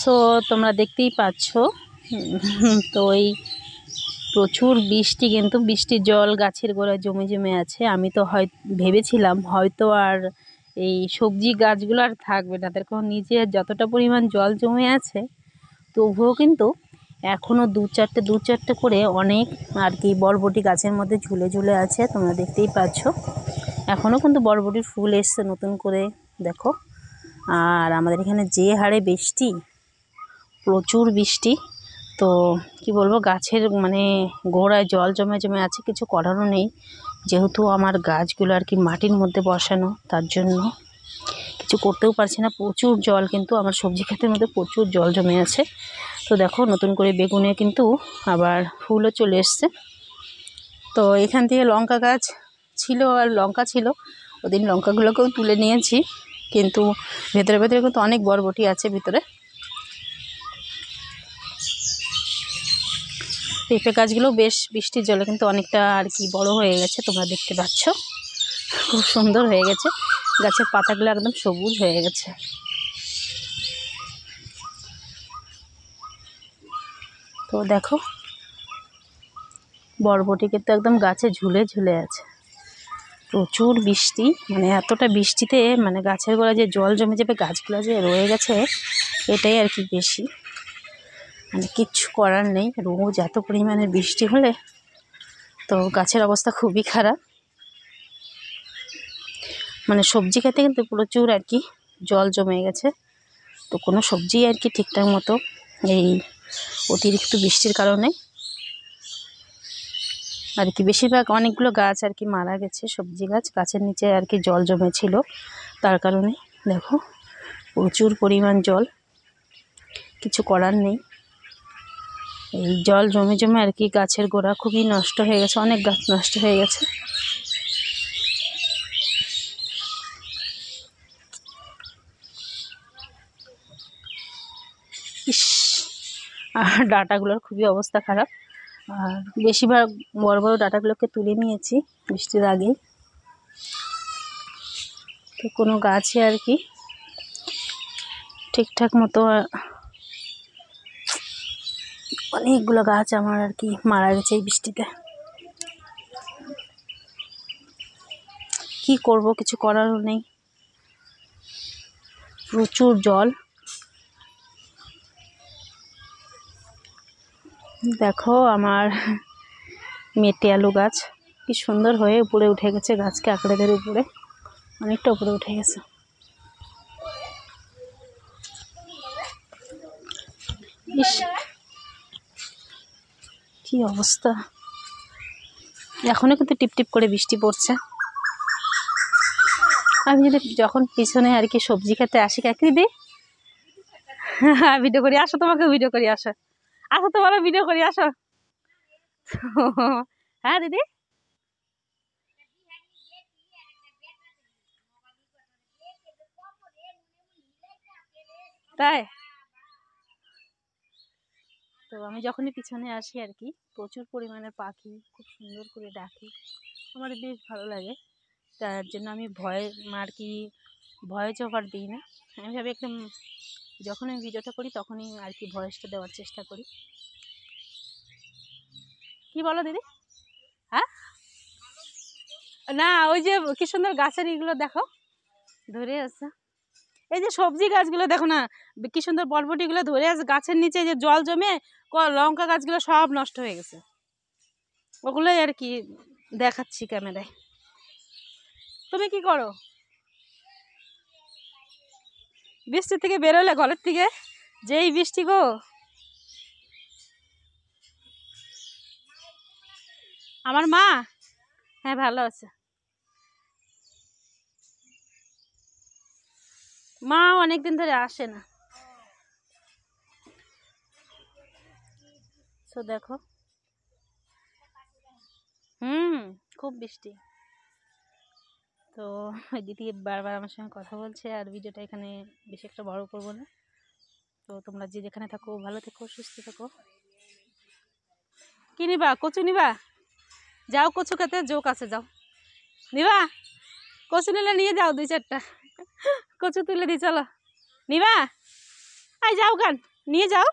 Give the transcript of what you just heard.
So তোমরা দেখতেই পাচ্ছ তো এই প্রচুর বৃষ্টি, কিন্তু বৃষ্টির জল গাছের গোড়ায় জমে জমে আছে। আমি তো ভেবেছিলাম হয়তো আর এই সবজি গাছগুলো আর থাকবে না, তাদের কারণ নিচে যতটা পরিমাণ জল জমে আছে তবুও কিন্তু এখনও দু চারটে করে অনেক আর কি বরবটি গাছের মধ্যে ঝুলে ঝুলে আছে। তোমরা দেখতেই পাচ্ছ এখনও কিন্তু বরবটির ফুল এসছে নতুন করে, দেখো। আর আমাদের এখানে যে হারে বৃষ্টি, প্রচুর বৃষ্টি, তো কি বলবো, গাছের মানে গোড়ায় জল জমে জমে আছে। কিছু করারও নেই, যেহেতু আমার গাছগুলো আর কি মাটির মধ্যে বসানো, তার জন্য কিছু করতেও পারছি না। প্রচুর জল, কিন্তু আমার সবজি ক্ষেতের মধ্যে প্রচুর জল জমে আছে। তো দেখো নতুন করে বেগুনে কিন্তু আবার ফুলও চলে এসছে। তো এখান থেকে লঙ্কা গাছ ছিল আর লঙ্কা ছিল, ওদিন লঙ্কাগুলোকেও তুলে নিয়েছি, কিন্তু ভেতরে ভেতরে কিন্তু অনেক বরবটি আছে ভিতরে। পেঁপে গাছগুলো বেশ বৃষ্টির জলে কিন্তু অনেকটা আর কি বড় হয়ে গেছে, তোমরা দেখতে পাচ্ছ খুব সুন্দর হয়ে গেছে। গাছের পাতাগুলো একদম সবুজ হয়ে গেছে। তো দেখো বরবটি কিন্তু একদম গাছে ঝুলে ঝুলে আছে। প্রচুর বৃষ্টি, মানে এতটা বৃষ্টিতে মানে গাছের গোড়ায় যে জল জমে যাবে, গাছগুলো যে রয়ে গেছে, এটাই আর কি বেশি, মানে কিচ্ছু করার নেই। রোজ এত পরিমাণে বৃষ্টি হলে তো গাছের অবস্থা খুবই খারাপ। মানে সবজি খেতে কিন্তু প্রচুর আর কি জল জমে গেছে, তো কোনো সবজি আর কি ঠিকঠাক মতো এই অতিরিক্ত বৃষ্টির কারণে আর কি বেশিরভাগ অনেকগুলো গাছ আর কি মারা গেছে, সবজি গাছ, গাছের নিচে আর কি জল জমেছিল, তার কারণে দেখো প্রচুর পরিমাণ জল, কিছু করার নেই। এই জল জমে জমে আর কি গাছের গোড়া খুবই নষ্ট হয়ে গেছে, অনেক গাছ নষ্ট হয়ে গেছে। ইস, আর ডাঁটাগুলোর খুবই অবস্থা খারাপ। আর বেশিরভাগ বড় বড় ডাঁটাগুলোকে তুলে নিয়েছি বৃষ্টির আগেই। তো কোনো গাছে আর কি ঠিকঠাক মতো, অনেকগুলো গাছ আমার আর কি মারা গেছে এই বৃষ্টিতে। কি করব, কিছু করারও নেই, প্রচুর জল। দেখো আমার মেটে আলু গাছ কি সুন্দর হয়ে উপরে উঠে গেছে, গাছকে আঁকড়ে ধরে উপরে অনেকটা উপরে উঠে গেছে। ইস, কি অবস্থা, এখনো কিন্তু টিপটিপ করে বৃষ্টি পড়ছে। আমি যদি যখন পিছনে আর কি সবজি খেতে আসি, কাকি দিই ভিডিও করি, আসো তোমাকে ভিডিও করি, আসো আসো তোমার ভিডিও করি, আসো। হ্যাঁ দিদি, তাই তো আমি যখনই পিছনে আসি আর কি প্রচুর পরিমাণে পাখি খুব সুন্দর করে ডাকে, আমার বেশ ভালো লাগে। তার জন্য আমি আর কি ভয়েস ওভার দিই না, আমি ভাবি একদম যখন আমি ভিডিওটা করি তখনই আর কি ভয়েসটা দেওয়ার চেষ্টা করি। কি বলো দিদি? হ্যাঁ, না ওই যে কি সুন্দর গাছের এগুলো দেখো ধরে আছে, এই যে সবজি গাছগুলো দেখো না কি সুন্দর বরবটিগুলো ধরে আছে গাছের নিচে, যে জল জমে লঙ্কা গাছগুলো সব নষ্ট হয়ে গেছে, ওগুলোই আর কি দেখাচ্ছি ক্যামেরায়। তুমি কি করো? বৃষ্টি থেকে বেরোলে ঘরের থেকে, যেই বৃষ্টি গো। আমার মা, হ্যাঁ ভালো আছে, মা অনেকদিন ধরে আসে না। তো দেখো খুব বৃষ্টি। তো ওই দিদি বারবার আমার সঙ্গে কথা বলছে, আর ভিডিওটা এখানে বেশি একটা বড় করবো না। তো তোমরা যে যেখানে থাকো ভালো থেকো, সুস্থ থেকো। কি নিবা? কচু নিবা? যাও কচু খেতে, জোক আছে, যাও নিবা। কচু নিলে নিয়ে যাও 2-4টা কচু তুলে দিই, চলো নিবা। আই যাও গান, নিয়ে যাও।